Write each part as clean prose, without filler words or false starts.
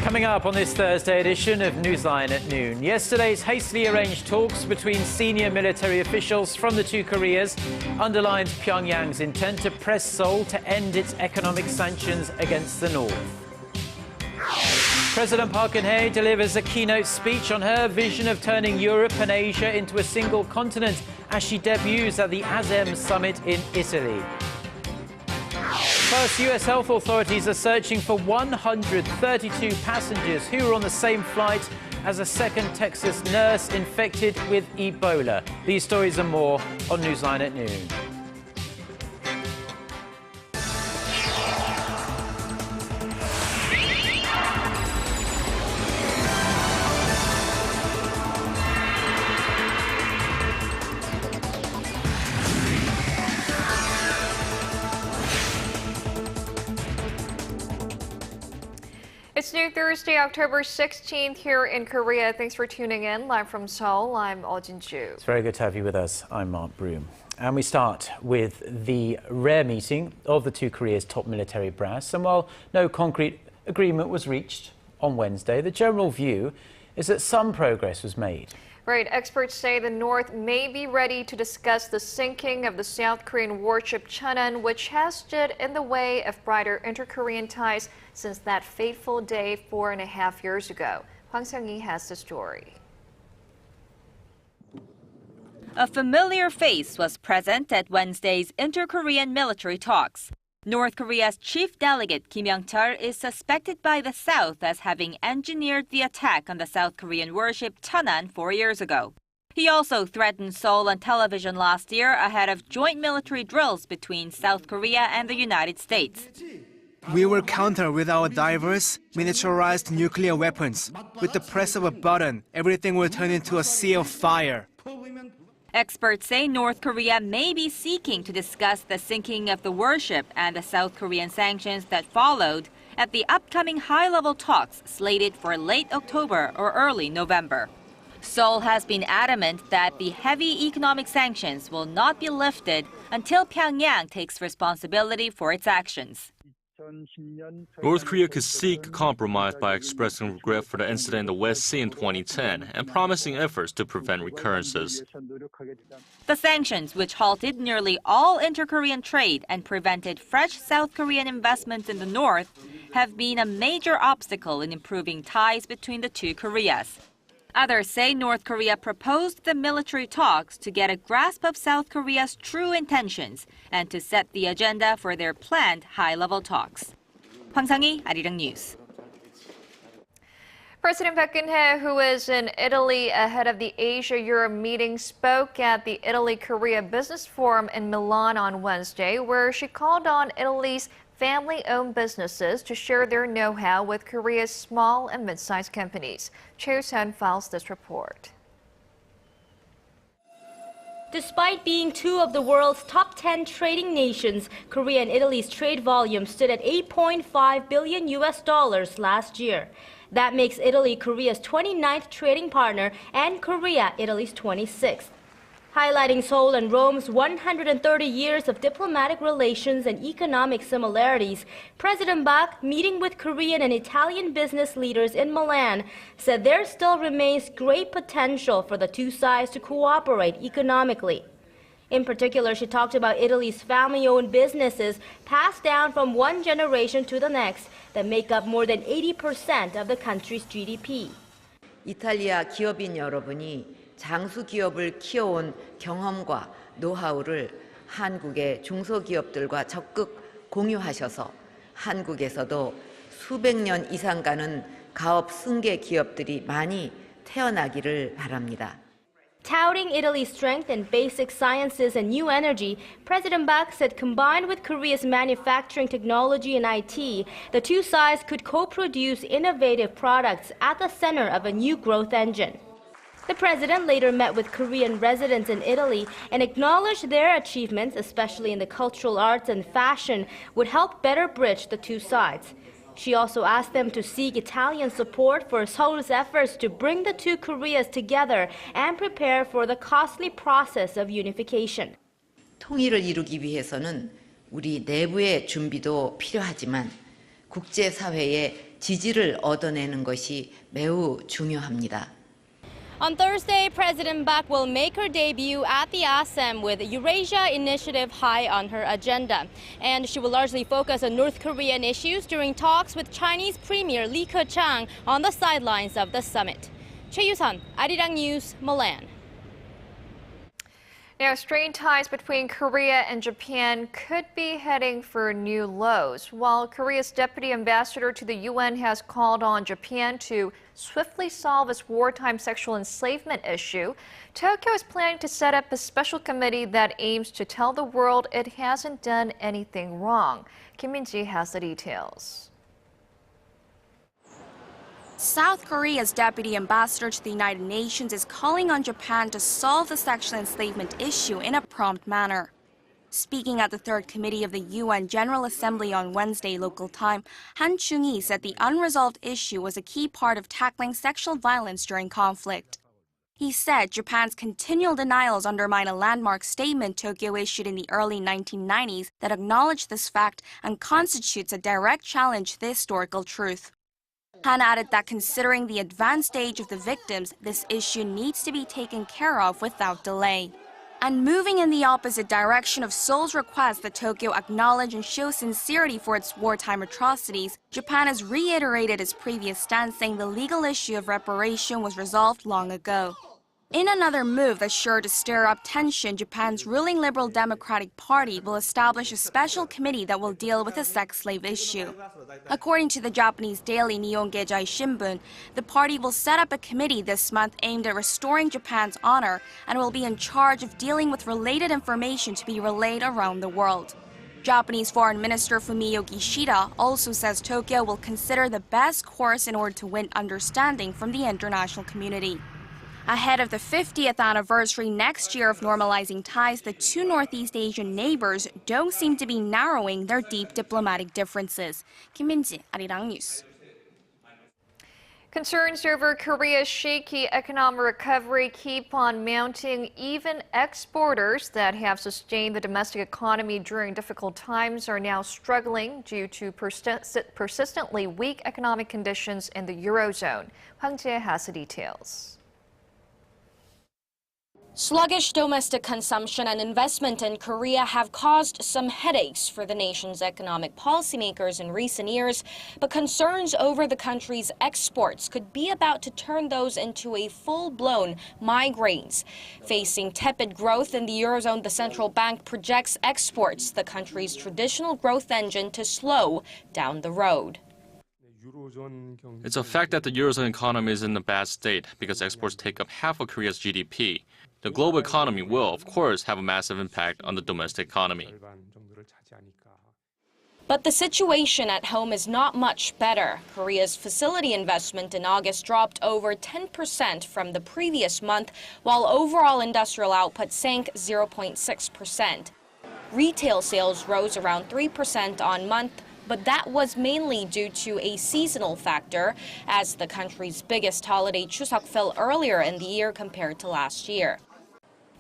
Coming up on this Thursday edition of Newsline at noon, yesterday's hastily arranged talks between senior military officials from the two Koreas underlined Pyongyang's intent to press Seoul to end its economic sanctions against the North. President Park Geun-hye delivers a keynote speech on her vision of turning Europe and Asia into a single continent as she debuts at the ASEM summit in Italy. First, US health authorities are searching for 132 passengers who were on the same flight as a second Texas nurse infected with Ebola. These stories and more on Newsline at noon. It's new Thursday, October 16th here in Korea. Thanks for tuning in. Live from Seoul, I'm Eoh Jin-joo. It's very good to have you with us. I'm Mark Broome. And we start with the rare meeting of the two Koreas' top military brass. And while no concrete agreement was reached on Wednesday, the general view is that some progress was made. Right. Experts say the North may be ready to discuss the sinking of the South Korean warship Cheonan, which has stood in the way of brighter inter-Korean ties since that fateful day 4.5 years ago. Hwang Seung-hee has the story. A familiar face was present at Wednesday's inter-Korean military talks. North Korea's chief delegate Kim Young-chul is suspected by the South as having engineered the attack on the South Korean warship Cheonan 4 years ago. He also threatened Seoul on television last year ahead of joint military drills between South Korea and the United States. We will counter with our diverse, miniaturized nuclear weapons. With the press of a button, everything will turn into a sea of fire. Experts say North Korea may be seeking to discuss the sinking of the warship and the South Korean sanctions that followed at the upcoming high-level talks slated for late October or early November. Seoul has been adamant that the heavy economic sanctions will not be lifted until Pyongyang takes responsibility for its actions. North Korea could seek compromise by expressing regret for the incident in the West Sea in 2010 and promising efforts to prevent recurrences. The sanctions, which halted nearly all inter-Korean trade and prevented fresh South Korean investments in the North, have been a major obstacle in improving ties between the two Koreas. Others say North Korea proposed the military talks to get a grasp of South Korea's true intentions and to set the agenda for their planned high-level talks. Hwang Seung-hee, Arirang News. President Park Geun-hye, who is in Italy ahead of the Asia-Europe meeting, spoke at the Italy-Korea Business Forum in Milan on Wednesday, where she called on Italy's family-owned businesses to share their know-how with Korea's small and mid-sized companies. Cheonan files this report. Despite being two of the world's top 10 trading nations, Korea and Italy's trade volume stood at $8.5 billion last year. That makes Italy Korea's 29th trading partner and Korea Italy's 26th. Highlighting Seoul and Rome's 130 years of diplomatic relations and economic similarities, President Park, meeting with Korean and Italian business leaders in Milan, said there still remains great potential for the two sides to cooperate economically. In particular, she talked about Italy's family-owned businesses passed down from one generation to the next that make up more than 80% of the country's GDP. 이탈리아 기업인 여러분이 장수 기업을 키워온 경험과 노하우를 한국의 중소기업들과 적극 공유하셔서 한국에서도 수백 년 이상 가는 가업 승계 기업들이 많이 태어나기를 바랍니다. Touting Italy's strength in basic sciences and new energy, President Park said combined with Korea's manufacturing technology and IT, the two sides could co-produce innovative products at the center of a new growth engine. The president later met with Korean residents in Italy and acknowledged their achievements, especially in the cultural arts and fashion, would help better bridge the two sides. She also asked them to seek Italian support for Seoul's efforts to bring the two Koreas together and prepare for the costly process of unification. 통일을 이루기 위해서는 우리 내부의 준비도 필요하지만 국제사회의 지지를 얻어내는 것이 매우 중요합니다. On Thursday, President Park will make her debut at the ASEM with Eurasia Initiative high on her agenda. And she will largely focus on North Korean issues during talks with Chinese Premier Li Keqiang on the sidelines of the summit. Cheonan, Arirang News, Milan. Now, strained ties between Korea and Japan could be heading for new lows. While Korea's deputy ambassador to the UN has called on Japan to swiftly solve its wartime sexual enslavement issue, Tokyo is planning to set up a special committee that aims to tell the world it hasn't done anything wrong. Kim Min-ji has the details. South Korea's deputy ambassador to the United Nations is calling on Japan to solve the sexual enslavement issue in a prompt manner. Speaking at the Third Committee of the UN General Assembly on Wednesday local time, Han Chung-hee said the unresolved issue was a key part of tackling sexual violence during conflict. He said Japan's continual denials undermine a landmark statement Tokyo issued in the early 1990s that acknowledged this fact and constitutes a direct challenge to the historical truth. Han added that considering the advanced age of the victims, this issue needs to be taken care of without delay. And moving in the opposite direction of Seoul's request that Tokyo acknowledge and show sincerity for its wartime atrocities, Japan has reiterated its previous stance, saying the legal issue of reparation was resolved long ago. In another move that's sure to stir up tension, Japan's ruling Liberal Democratic Party will establish a special committee that will deal with the sex slave issue. According to the Japanese daily Nihonge Shimbun, the party will set up a committee this month aimed at restoring Japan's honor and will be in charge of dealing with related information to be relayed around the world. Japanese Foreign Minister Fumio Kishida also says Tokyo will consider the best course in order to win understanding from the international community. Ahead of the 50th anniversary next year of normalizing ties, the two Northeast Asian neighbors don't seem to be narrowing their deep diplomatic differences. Kim Min-ji, Arirang News. Concerns over Korea's shaky economic recovery keep on mounting. Even exporters that have sustained the domestic economy during difficult times are now struggling due to persistently weak economic conditions in the Eurozone. Hwang Jae has the details. Sluggish domestic consumption and investment in Korea have caused some headaches for the nation's economic policymakers in recent years, but concerns over the country's exports could be about to turn those into a full-blown migraines. Facing tepid growth in the Eurozone, the central bank projects exports, the country's traditional growth engine, to slow down the road. It's a fact that the Eurozone economy is in a bad state because exports take up half of Korea's GDP. The global economy will, of course, have a massive impact on the domestic economy. But the situation at home is not much better. Korea's facility investment in August dropped over 10% from the previous month, while overall industrial output sank 0.6%. Retail sales rose around 3% on month, but that was mainly due to a seasonal factor, as the country's biggest holiday Chuseok fell earlier in the year compared to last year.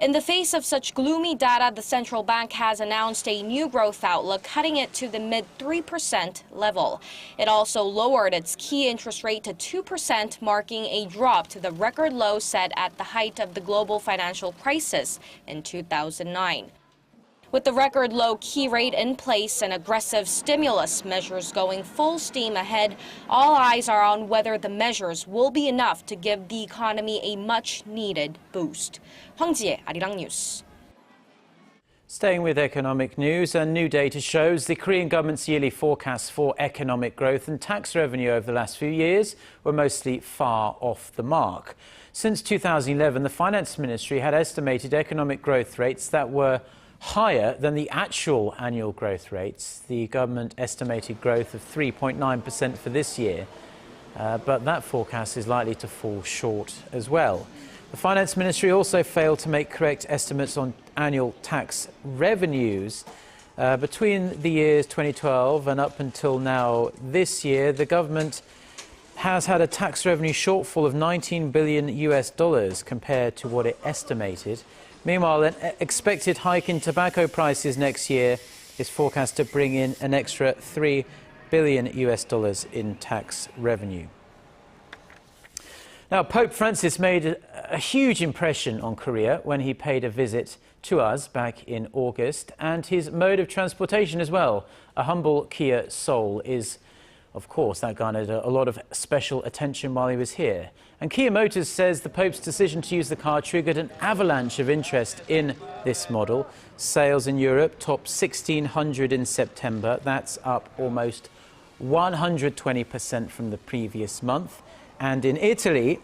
In the face of such gloomy data, the central bank has announced a new growth outlook, cutting it to the mid-3% level. It also lowered its key interest rate to 2%, marking a drop to the record low set at the height of the global financial crisis in 2009. With the record low key rate in place and aggressive stimulus measures going full steam ahead, all eyes are on whether the measures will be enough to give the economy a much-needed boost. Hwang Jae, Arirang News. Staying with economic news, and new data shows the Korean government's yearly forecasts for economic growth and tax revenue over the last few years were mostly far off the mark. Since 2011, the Finance Ministry had estimated economic growth rates that were higher than the actual annual growth rates. The government estimated growth of 3.9% for this year, but that forecast is likely to fall short as well. The Finance Ministry also failed to make correct estimates on annual tax revenues. Between the years 2012 and up until now this year, the government has had a tax revenue shortfall of $19 billion compared to what it estimated. Meanwhile, an expected hike in tobacco prices next year is forecast to bring in an extra $3 billion in tax revenue. Now, Pope Francis made a huge impression on Korea when he paid a visit to us back in August, and his mode of transportation as well, a humble Kia Seoul, is, of course, that garnered a lot of special attention while he was here. And Kia Motors says the Pope's decision to use the car triggered an avalanche of interest in this model. Sales in Europe topped 1,600 in September. That's up almost 120% from the previous month. And in Italy,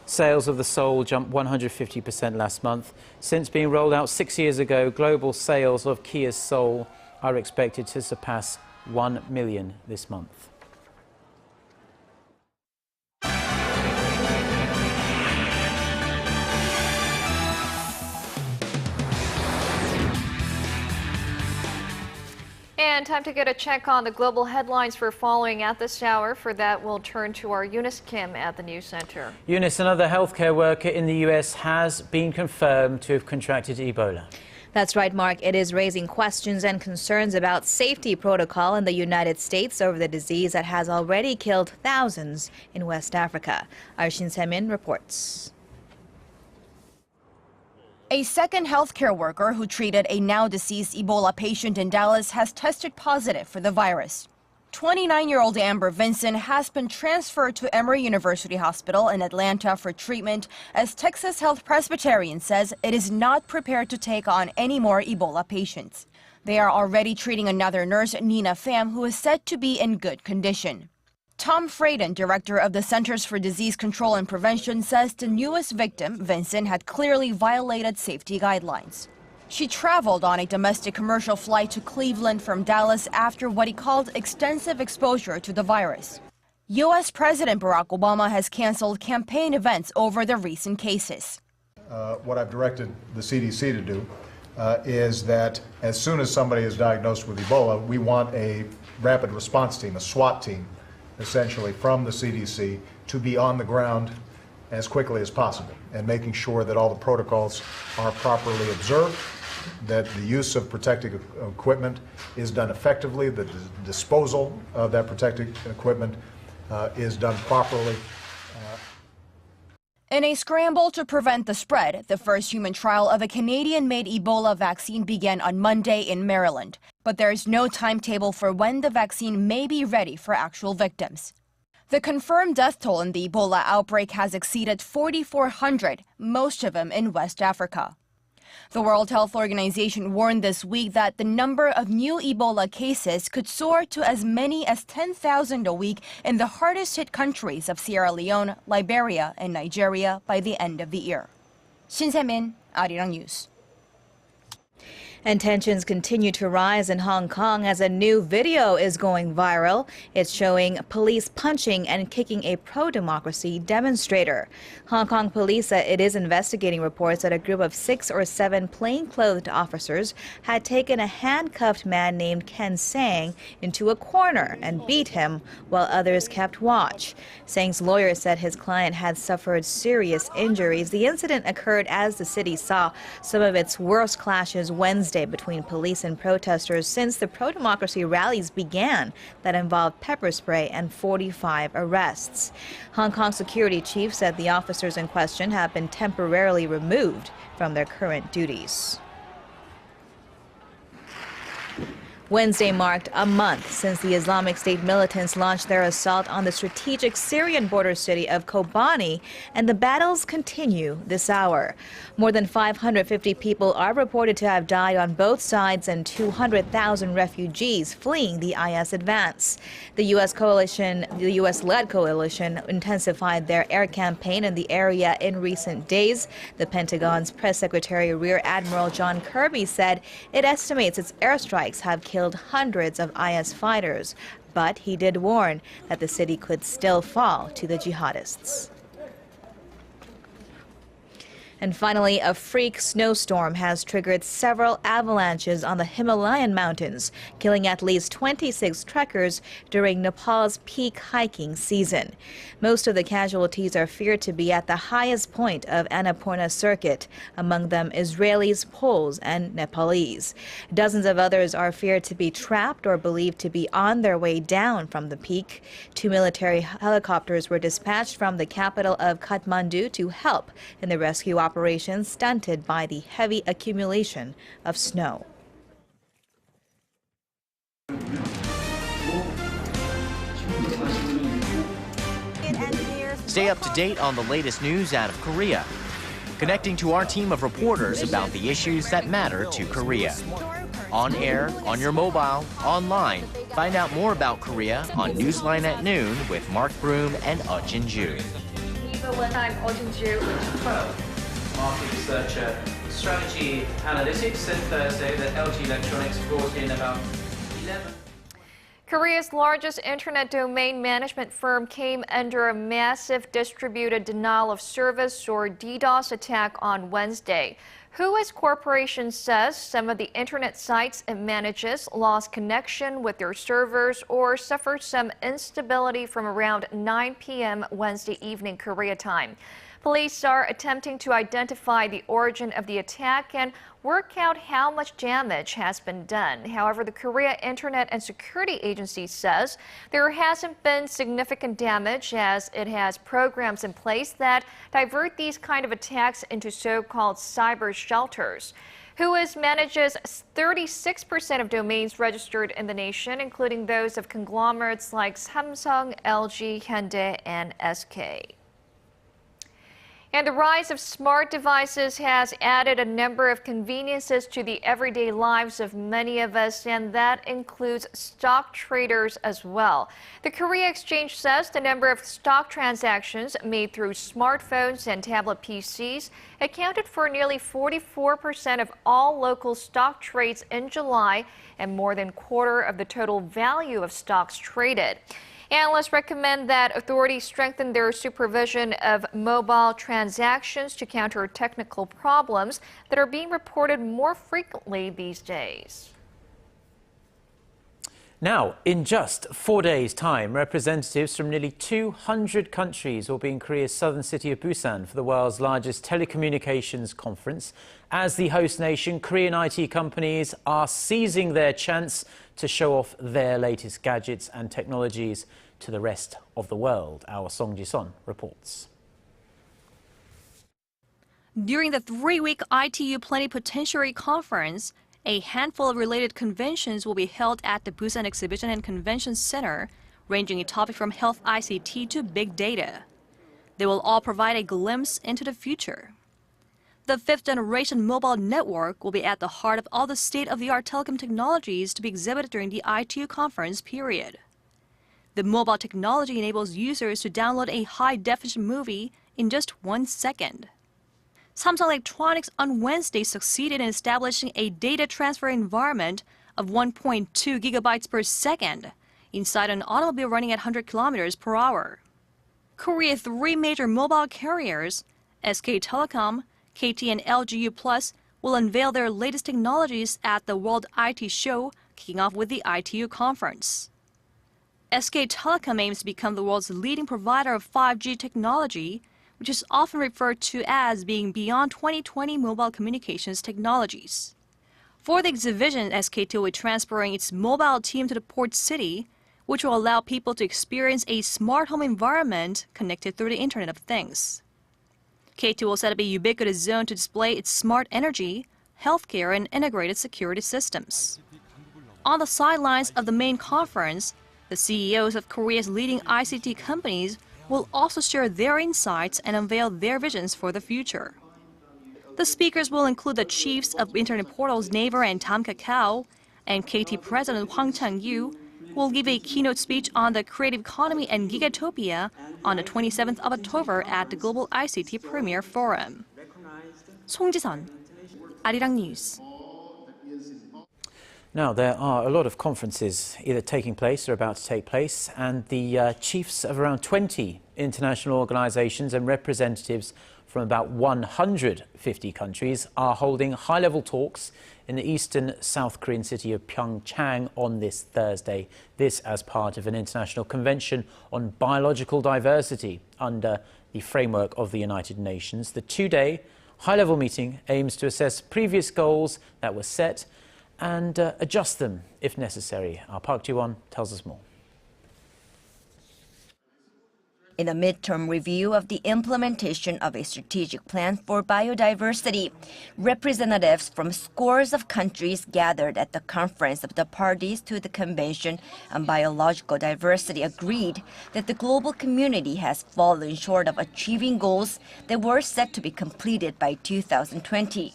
sales of the Seoul jumped 150% last month. Since being rolled out 6 years ago, global sales of Kia's Seoul are expected to surpass 1 million this month. And time to get a check on the global headlines we're following at this hour. For that, we'll turn to our Eunice Kim at the News Center. Eunice, another healthcare worker in the U.S. has been confirmed to have contracted Ebola. That's right, Mark. It is raising questions and concerns about safety protocol in the United States over the disease that has already killed thousands in West Africa. Our Shin Se-min reports. A second healthcare worker who treated a now-deceased Ebola patient in Dallas has tested positive for the virus. 29-year-old Amber Vincent has been transferred to Emory University Hospital in Atlanta for treatment, as Texas Health Presbyterian says it is not prepared to take on any more Ebola patients. They are already treating another nurse, Nina Pham, who is said to be in good condition. Tom Frayden, director of the Centers for Disease Control and Prevention, says the newest victim, Vincent, had clearly violated safety guidelines. She traveled on a domestic commercial flight to Cleveland from Dallas after what he called extensive exposure to the virus. U.S. President Barack Obama has canceled campaign events over the recent cases. What I've directed the CDC to do is that as soon as somebody is diagnosed with Ebola, we want a rapid response team, a SWAT team, essentially from the CDC, to be on the ground as quickly as possible and making sure that all the protocols are properly observed, that the use of protective equipment is done effectively, that the disposal of that protective equipment is done properly. In a scramble to prevent the spread, the first human trial of a Canadian-made Ebola vaccine began on Monday in Maryland. But there is no timetable for when the vaccine may be ready for actual victims. The confirmed death toll in the Ebola outbreak has exceeded 4,400, most of them in West Africa. The World Health Organization warned this week that the number of new Ebola cases could soar to as many as 10,000 a week in the hardest-hit countries of Sierra Leone, Liberia, and Nigeria by the end of the year. Shin Se-min, Arirang News. And tensions continue to rise in Hong Kong as a new video is going viral. It's showing police punching and kicking a pro-democracy demonstrator. Hong Kong police said it is investigating reports that a group of 6 or 7 plainclothed officers had taken a handcuffed man named Ken Sang into a corner and beat him while others kept watch. Sang's lawyer said his client had suffered serious injuries. The incident occurred as the city saw some of its worst clashes Wednesday between police and protesters since the pro-democracy rallies began that involved pepper spray and 45 arrests. Hong Kong security chief said the officers in question have been temporarily removed from their current duties. Wednesday marked a month since the Islamic State militants launched their assault on the strategic Syrian border city of Kobani, and the battles continue this hour. More than 550 people are reported to have died on both sides and 200,000 refugees fleeing the IS advance. The U.S.-led coalition intensified their air campaign in the area in recent days. The Pentagon's press secretary Rear Admiral John Kirby said it estimates its airstrikes have killed hundreds of IS fighters, but he did warn that the city could still fall to the jihadists. And finally, a freak snowstorm has triggered several avalanches on the Himalayan mountains, killing at least 26 trekkers during Nepal's peak hiking season. Most of the casualties are feared to be at the highest point of Annapurna Circuit, among them Israelis, Poles, and Nepalese. Dozens of others are feared to be trapped or believed to be on their way down from the peak. 2 military helicopters were dispatched from the capital of Kathmandu to help in the rescue operation stunted by the heavy accumulation of snow. Stay up to date on the latest news out of Korea, connecting to our team of reporters about the issues that matter to Korea. On air, on your mobile, online. Find out more about Korea on Newsline at noon with Mark Broome and Eoh Jin-joo. I'm Eoh Jin-joo with market researcher, strategy analytics, said Thursday that LG Electronics brought in about 11. Korea's largest internet domain management firm came under a massive distributed denial of service or DDoS attack on Wednesday. Huawei Corporation says some of the internet sites it manages lost connection with their servers or suffered some instability from around 9 p.m. Wednesday evening Korea time. Police are attempting to identify the origin of the attack and work out how much damage has been done. However, the Korea Internet and Security Agency says there hasn't been significant damage as it has programs in place that divert these kind of attacks into so-called cyber shelters. Huawei manages 36% of domains registered in the nation, including those of conglomerates like Samsung, LG, Hyundai, and SK. And the rise of smart devices has added a number of conveniences to the everyday lives of many of us, and that includes stock traders as well. The Korea Exchange says the number of stock transactions made through smartphones and tablet PCs accounted for nearly 44% of all local stock trades in July and more than a quarter of the total value of stocks traded. Analysts recommend that authorities strengthen their supervision of mobile transactions to counter technical problems that are being reported more frequently these days. Now, in just 4 days' time, representatives from nearly 200 countries will be in Korea's southern city of Busan for the world's largest telecommunications conference. As the host nation, Korean IT companies are seizing their chance to show off their latest gadgets and technologies to the rest of the world. Our Song Ji-son reports. During the 3-week ITU Plenipotentiary Conference, a handful of related conventions will be held at the Busan Exhibition and Convention Center, ranging in topics from health ICT to big data. They will all provide a glimpse into the future. The 5th-generation mobile network will be at the heart of all the state-of-the-art telecom technologies to be exhibited during the ITU conference period. The mobile technology enables users to download a high-definition movie in just 1 second. Samsung Electronics on Wednesday succeeded in establishing a data transfer environment of 1.2 gigabytes per second inside an automobile running at 100 kilometers per hour. Korea's 3 major mobile carriers, SK Telecom, KT, and LG U+, will unveil their latest technologies at the World IT Show, kicking off with the ITU conference. SK Telecom aims to become the world's leading provider of 5G technology, which is often referred to as being beyond 2020 mobile communications technologies. For the exhibition, SKT will be transferring its mobile team to the port city, which will allow people to experience a smart home environment connected through the Internet of Things. KT will set up a ubiquitous zone to display its smart energy, healthcare, and integrated security systems. On the sidelines of the main conference, the CEOs of Korea's leading ICT companies will also share their insights and unveil their visions for the future. The speakers will include the chiefs of internet portals Naver and Tom Kakao, and KT President Hwang Chang-yu will give a keynote speech on the creative economy and Gigatopia on the 27th of October at the Global ICT Premier Forum. Song Ji-son, Arirang News. Now, there are a lot of conferences either taking place or about to take place, and the chiefs of around 20 international organisations and representatives from about 150 countries are holding high-level talks in the eastern South Korean city of Pyongyang on this Thursday. This as part of an international convention on biological diversity under the framework of the United Nations. The two-day high-level meeting aims to assess previous goals that were set and adjust them if necessary. Our Park Geun-hye tells us more. In a midterm review of the implementation of a strategic plan for biodiversity, representatives from scores of countries gathered at the conference of the parties to the Convention on Biological Diversity agreed that the global community has fallen short of achieving goals that were set to be completed by 2020.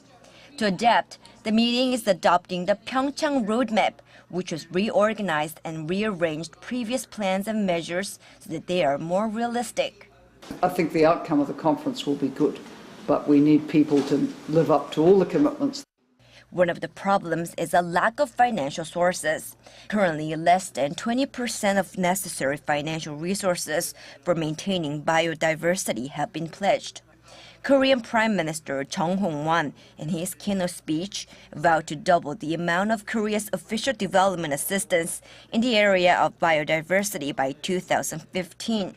To adapt, the meeting is adopting the Pyeongchang Roadmap, which was reorganized and rearranged previous plans and measures so that they are more realistic. I think the outcome of the conference will be good, but we need people to live up to all the commitments. One of the problems is a lack of financial sources. Currently, less than 20% of necessary financial resources for maintaining biodiversity have been pledged. Korean Prime Minister Chung Hong-won, in his keynote speech, vowed to double the amount of Korea's official development assistance in the area of biodiversity by 2015.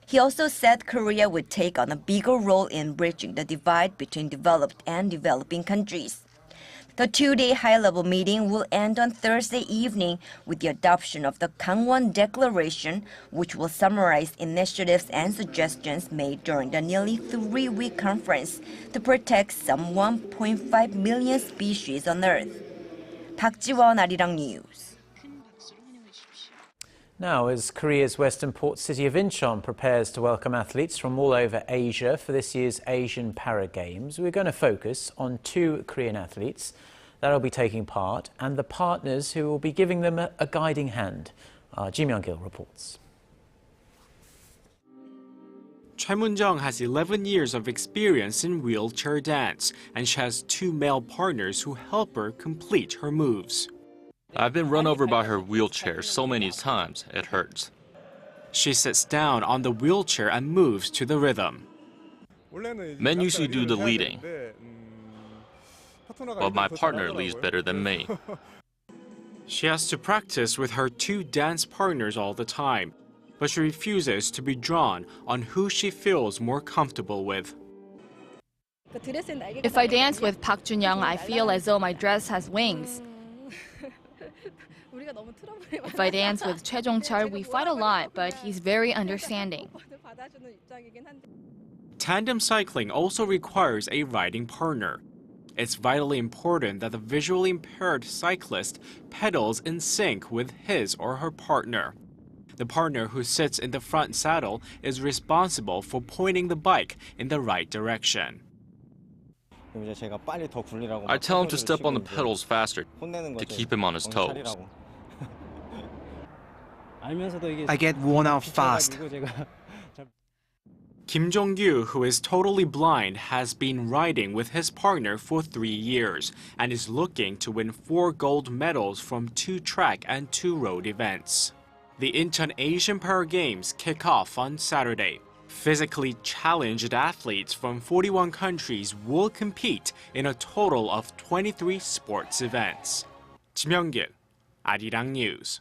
He also said Korea would take on a bigger role in bridging the divide between developed and developing countries. The two-day high-level meeting will end on Thursday evening with the adoption of the Gangwon Declaration, which will summarize initiatives and suggestions made during the nearly three-week conference to protect some 1.5 million species on Earth. Park Ji-won, Arirang News. Now, as Korea's western port city of Incheon prepares to welcome athletes from all over Asia for this year's Asian Para Games, we're going to focus on two Korean athletes that will be taking part and the partners who will be giving them a guiding hand. Ji Myung-gil reports. Choi Moon-jung has 11 years of experience in wheelchair dance, and she has two male partners who help her complete her moves. I've been run over by her wheelchair so many times, it hurts. She sits down on the wheelchair and moves to the rhythm. Men usually do the leading, but my partner leads better than me. She has to practice with her two dance partners all the time, but she refuses to be drawn on who she feels more comfortable with. If I dance with Park Geun-hye, I feel as though my dress has wings. If I dance with Choi Jong-chul, we fight a lot, but he's very understanding. Tandem cycling also requires a riding partner. It's vitally important that the visually impaired cyclist pedals in sync with his or her partner. The partner who sits in the front saddle is responsible for pointing the bike in the right direction. I tell him to step on the pedals faster to keep him on his toes. I get worn out fast. Kim Jong-gyu, who is totally blind, has been riding with his partner for 3 years and is looking to win 4 gold medals from 2 track and 2 road events. The Incheon Asian Para Games kick off on Saturday. Physically challenged athletes from 41 countries will compete in a total of 23 sports events. Ji Myung-gil, Arirang News.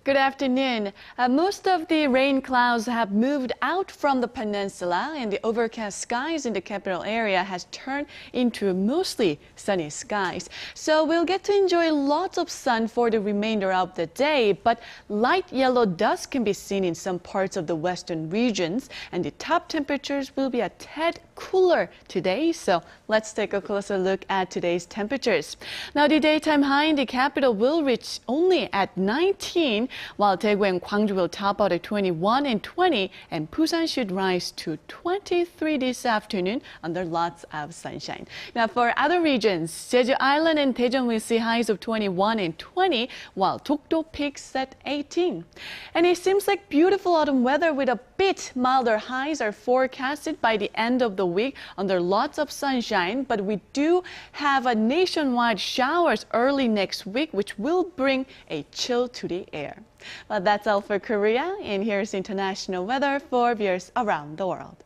Good afternoon. Most of the rain clouds have moved out from the peninsula, and the overcast skies in the capital area has turned into mostly sunny skies. So we'll get to enjoy lots of sun for the remainder of the day, but light yellow dust can be seen in some parts of the western regions, and the top temperatures will be a tad cooler today. So let's take a closer look at today's temperatures. Now, the daytime high in the capital will reach only at 19, while Daegu and Gwangju will top out at 21 and 20, and Busan should rise to 23 this afternoon under lots of sunshine. Now, for other regions, Jeju Island and Daejeon will see highs of 21 and 20, while Dokdo peaks at 18. And it seems like beautiful autumn weather with a bit milder highs are forecasted by the end of the the week under lots of sunshine, but we do have a nationwide showers early next week, which will bring a chill to the air. Well, that's all for Korea, and here's international weather for viewers around the world.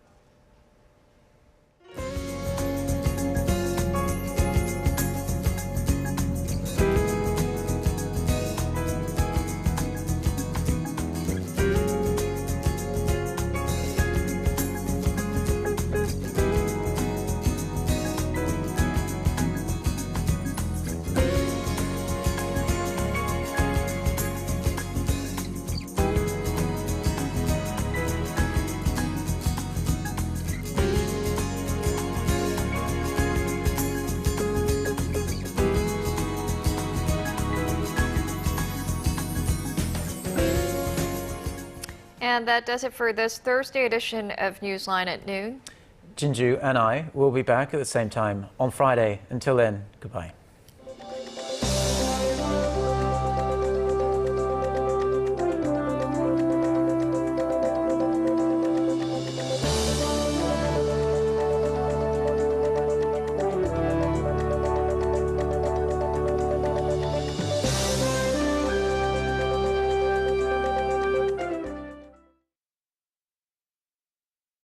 And that does it for this Thursday edition of Newsline at noon. Jin-joo and I will be back at the same time on Friday. Until then, goodbye.